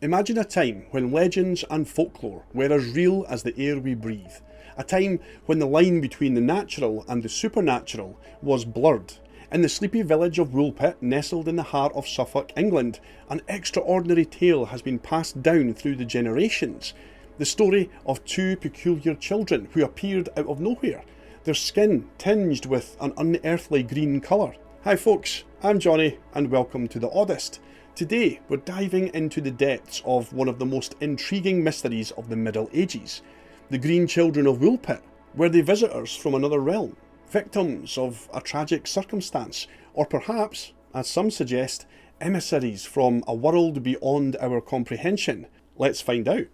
Imagine a time when legends and folklore were as real as the air we breathe. A time when the line between the natural and the supernatural was blurred. In the sleepy village of Woolpit, nestled in the heart of Suffolk, England, an extraordinary tale has been passed down through the generations. The story of two peculiar children who appeared out of nowhere, their skin tinged with an unearthly green colour. Hi folks, I'm Johnny and welcome to The Oddest. Today we're diving into the depths of one of the most intriguing mysteries of the Middle Ages. The Green Children of Woolpit. Were they visitors from another realm? Victims of a tragic circumstance? Or perhaps, as some suggest, emissaries from a world beyond our comprehension? Let's find out.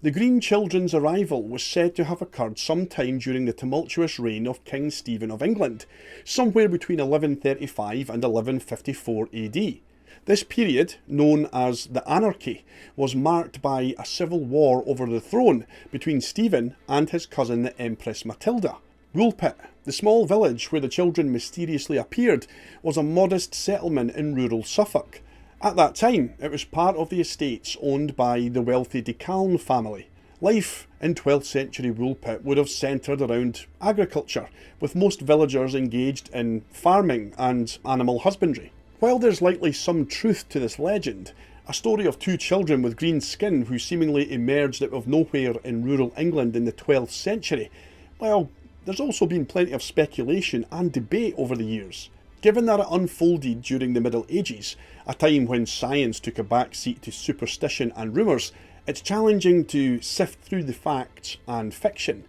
The Green Children's arrival was said to have occurred sometime during the tumultuous reign of King Stephen of England, somewhere between 1135 and 1154 AD. This period, known as the Anarchy, was marked by a civil war over the throne between Stephen and his cousin the Empress Matilda. Woolpit, the small village where the children mysteriously appeared, was a modest settlement in rural Suffolk. At that time, it was part of the estates owned by the wealthy de Calne family. Life in 12th century Woolpit would have centred around agriculture, with most villagers engaged in farming and animal husbandry. While there's likely some truth to this legend, a story of two children with green skin who seemingly emerged out of nowhere in rural England in the 12th century, well, there's also been plenty of speculation and debate over the years. Given that it unfolded during the Middle Ages, a time when science took a backseat to superstition and rumours, it's challenging to sift through the facts and fiction.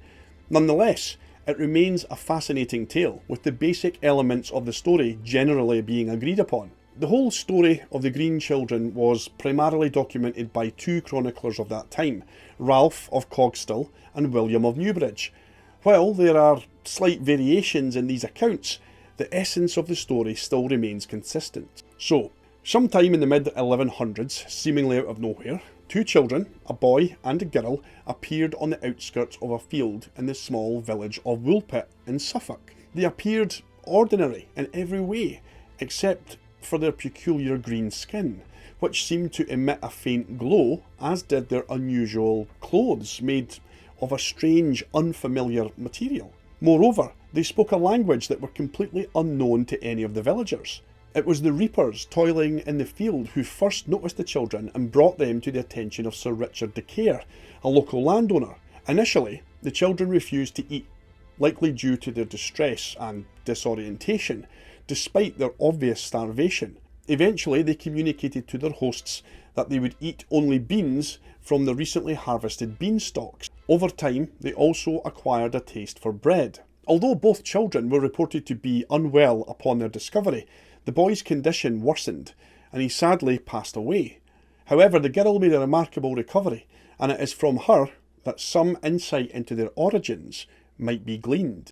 Nonetheless, it remains a fascinating tale, with the basic elements of the story generally being agreed upon. The whole story of the Green Children was primarily documented by two chroniclers of that time, Ralph of Cogstill and William of Newbridge. While there are slight variations in these accounts, the essence of the story still remains consistent. So, sometime in the mid-1100s, seemingly out of nowhere, two children, a boy and a girl, appeared on the outskirts of a field in the small village of Woolpit in Suffolk. They appeared ordinary in every way, except for their peculiar green skin, which seemed to emit a faint glow, as did their unusual clothes made of a strange, unfamiliar material. Moreover, they spoke a language that were completely unknown to any of the villagers. It was the reapers toiling in the field who first noticed the children and brought them to the attention of Sir Richard de Care, a local landowner. Initially, the children refused to eat, likely due to their distress and disorientation, despite their obvious starvation. Eventually, they communicated to their hosts that they would eat only beans from the recently harvested beanstalks. Over time, they also acquired a taste for bread. Although both children were reported to be unwell upon their discovery, the boy's condition worsened and he sadly passed away. However, the girl made a remarkable recovery, and it is from her that some insight into their origins might be gleaned.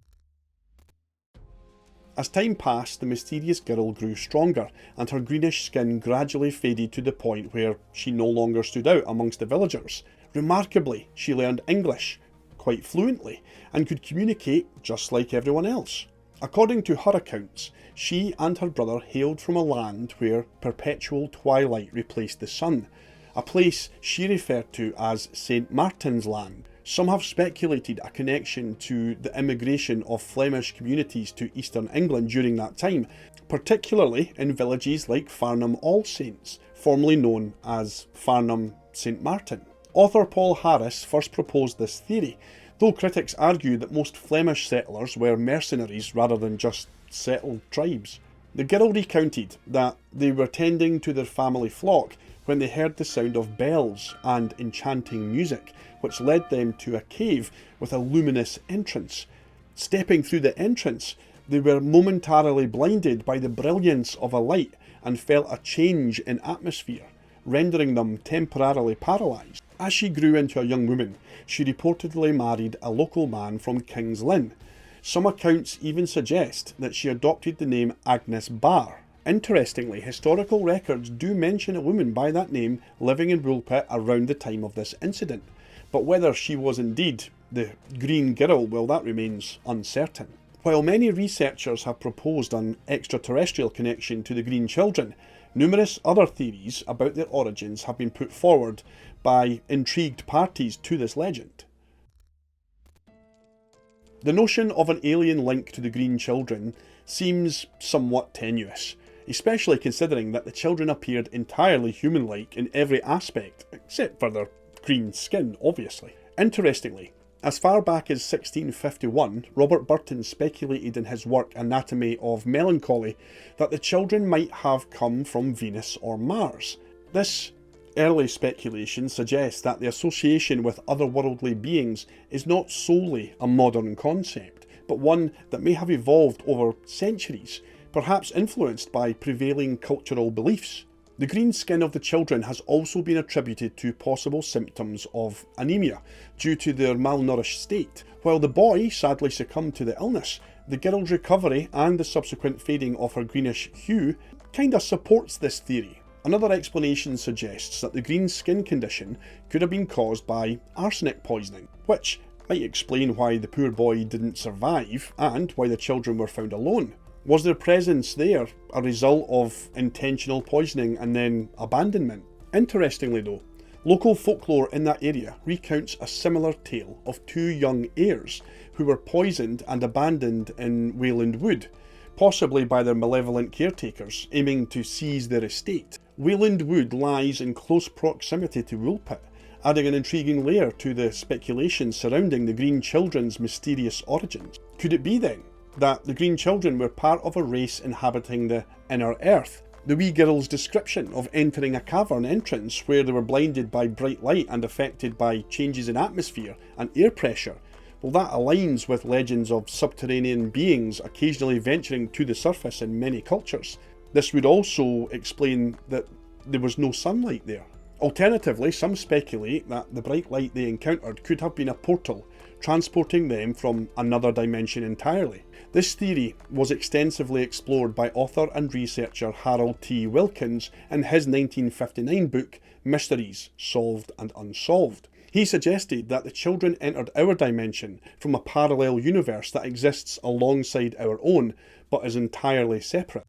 As time passed, the mysterious girl grew stronger, and her greenish skin gradually faded to the point where she no longer stood out amongst the villagers. Remarkably, she learned English quite fluently and could communicate just like everyone else. According to her accounts, she and her brother hailed from a land where perpetual twilight replaced the sun, a place she referred to as St. Martin's Land. Some have speculated a connection to the immigration of Flemish communities to eastern England during that time, particularly in villages like Farnham All Saints, formerly known as Farnham St. Martin. Author Paul Harris first proposed this theory, though critics argue that most Flemish settlers were mercenaries rather than just settled tribes. The girl recounted that they were tending to their family flock when they heard the sound of bells and enchanting music, which led them to a cave with a luminous entrance. Stepping through the entrance, they were momentarily blinded by the brilliance of a light and felt a change in atmosphere, rendering them temporarily paralysed. As she grew into a young woman, she reportedly married a local man from King's Lynn. Some accounts even suggest that she adopted the name Agnes Barr. Interestingly, historical records do mention a woman by that name living in Woolpit around the time of this incident. but whether she was indeed the green girl, well, that remains uncertain. While many researchers have proposed an extraterrestrial connection to the Green Children, numerous other theories about their origins have been put forward by intrigued parties to this legend. The notion of an alien link to the Green Children seems somewhat tenuous, especially considering that the children appeared entirely human-like in every aspect, except for their green skin, obviously. Interestingly, as far back as 1651, Robert Burton speculated in his work Anatomy of Melancholy that the children might have come from Venus or Mars. This early speculation suggests that the association with otherworldly beings is not solely a modern concept, but one that may have evolved over centuries, perhaps influenced by prevailing cultural beliefs. The green skin of the children has also been attributed to possible symptoms of anemia due to their malnourished state. While the boy sadly succumbed to the illness, the girl's recovery and the subsequent fading of her greenish hue kinda supports this theory. Another explanation suggests that the green skin condition could have been caused by arsenic poisoning, which might explain why the poor boy didn't survive and why the children were found alone. Was their presence there a result of intentional poisoning and then abandonment? Interestingly though, local folklore in that area recounts a similar tale of two young heirs who were poisoned and abandoned in Wayland Wood, possibly by their malevolent caretakers aiming to seize their estate. Wayland Wood lies in close proximity to Woolpit, adding an intriguing layer to the speculation surrounding the Green Children's mysterious origins. Could it be then that the Green Children were part of a race inhabiting the inner earth? The wee girl's description of entering a cavern entrance where they were blinded by bright light and affected by changes in atmosphere and air pressure, well, that aligns with legends of subterranean beings occasionally venturing to the surface in many cultures. This would also explain that there was no sunlight there. Alternatively, some speculate that the bright light they encountered could have been a portal, transporting them from another dimension entirely. This theory was extensively explored by author and researcher Harold T. Wilkins in his 1959 book, Mysteries, Solved and Unsolved. He suggested that the children entered our dimension from a parallel universe that exists alongside our own, but is entirely separate.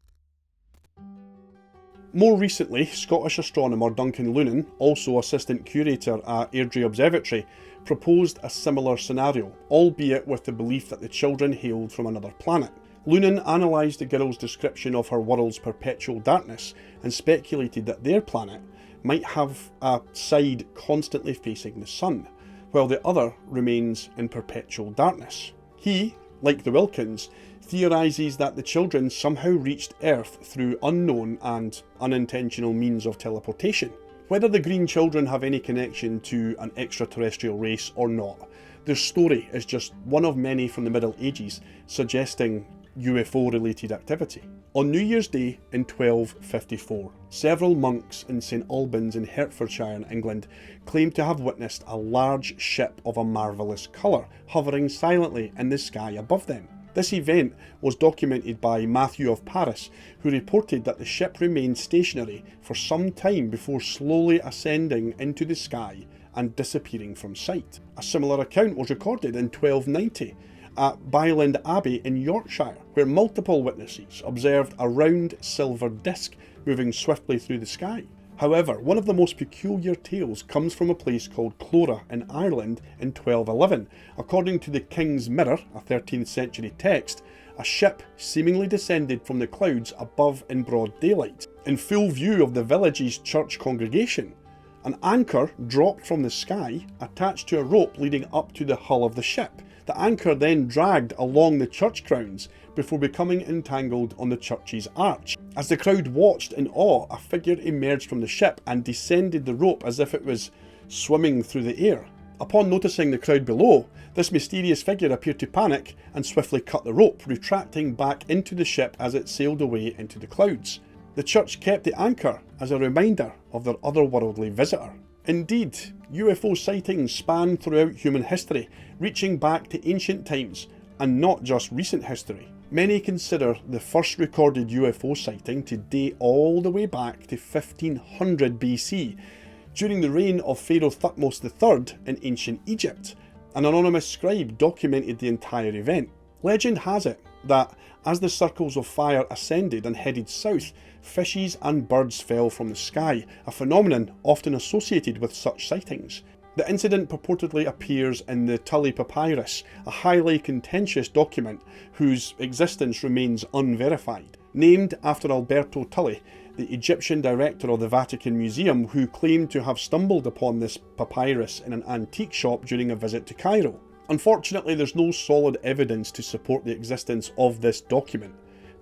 More recently, Scottish astronomer Duncan Lunan, also assistant curator at Airdrie Observatory, proposed a similar scenario, albeit with the belief that the children hailed from another planet. Lunan analysed the girl's description of her world's perpetual darkness and speculated that their planet might have a side constantly facing the sun, while the other remains in perpetual darkness. He, like the Wilkins, theorises that the children somehow reached Earth through unknown and unintentional means of teleportation. Whether the Green Children have any connection to an extraterrestrial race or not, their story is just one of many from the Middle Ages suggesting UFO-related activity. On New Year's Day in 1254, several monks in St Albans in Hertfordshire in England claimed to have witnessed a large ship of a marvellous colour hovering silently in the sky above them. This event was documented by Matthew of Paris, who reported that the ship remained stationary for some time before slowly ascending into the sky and disappearing from sight. A similar account was recorded in 1290 at Byland Abbey in Yorkshire, where multiple witnesses observed a round silver disc moving swiftly through the sky. However, one of the most peculiar tales comes from a place called Clora in Ireland in 1211. According to the King's Mirror, a 13th century text, a ship seemingly descended from the clouds above in broad daylight, in full view of the village's church congregation. An anchor dropped from the sky, attached to a rope leading up to the hull of the ship. The anchor then dragged along the church grounds before becoming entangled on the church's arch. As the crowd watched in awe, a figure emerged from the ship and descended the rope as if it was swimming through the air. Upon noticing the crowd below, this mysterious figure appeared to panic and swiftly cut the rope, retracting back into the ship as it sailed away into the clouds. The church kept the anchor as a reminder of their otherworldly visitor. Indeed, UFO sightings span throughout human history, reaching back to ancient times, and not just recent history. Many consider the first recorded UFO sighting to date all the way back to 1500 BC, During the reign of Pharaoh Thutmose III in ancient Egypt, an anonymous scribe documented the entire event. Legend has it that as the circles of fire ascended and headed south, fishes and birds fell from the sky, a phenomenon often associated with such sightings. The incident purportedly appears in the Tully Papyrus, a highly contentious document whose existence remains unverified. Named after Alberto Tully, the Egyptian director of the Vatican Museum, who claimed to have stumbled upon this papyrus in an antique shop during a visit to Cairo. Unfortunately, there's no solid evidence to support the existence of this document.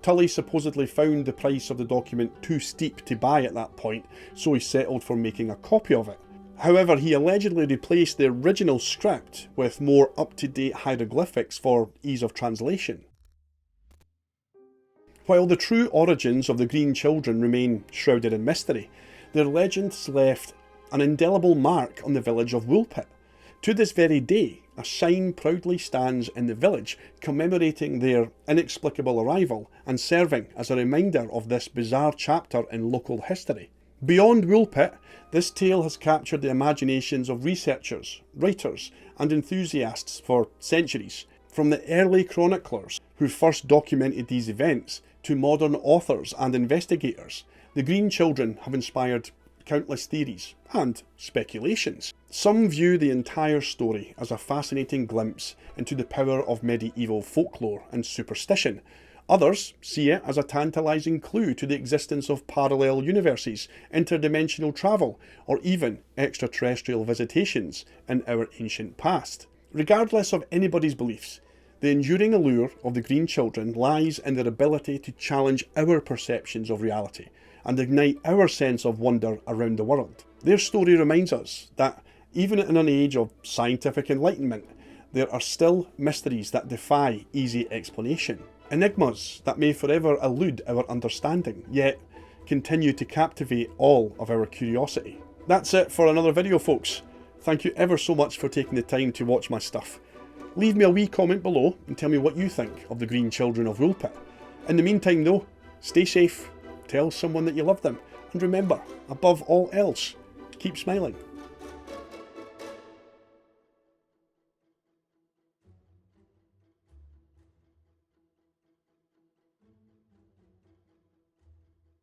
Tully supposedly found the price of the document too steep to buy at that point, so he settled for making a copy of it. However, he allegedly replaced the original script with more up-to-date hieroglyphics for ease of translation. While the true origins of the Green Children remain shrouded in mystery, their legends left an indelible mark on the village of Woolpit. To this very day, a sign proudly stands in the village commemorating their inexplicable arrival and serving as a reminder of this bizarre chapter in local history. Beyond Woolpit, this tale has captured the imaginations of researchers, writers and enthusiasts for centuries. From the early chroniclers who first documented these events to modern authors and investigators, the Green Children have inspired countless theories and speculations. Some view the entire story as a fascinating glimpse into the power of medieval folklore and superstition. Others see it as a tantalising clue to the existence of parallel universes, interdimensional travel, or even extraterrestrial visitations in our ancient past. Regardless of anybody's beliefs, the enduring allure of the Green Children lies in their ability to challenge our perceptions of reality and ignite our sense of wonder around the world. Their story reminds us that even in an age of scientific enlightenment, there are still mysteries that defy easy explanation. Enigmas that may forever elude our understanding, yet continue to captivate all of our curiosity. That's it for another video, folks. Thank you ever so much for taking the time to watch my stuff. Leave me a wee comment below and tell me what you think of the Green Children of Woolpit. In the meantime though, stay safe, tell someone that you love them, and remember, above all else, keep smiling.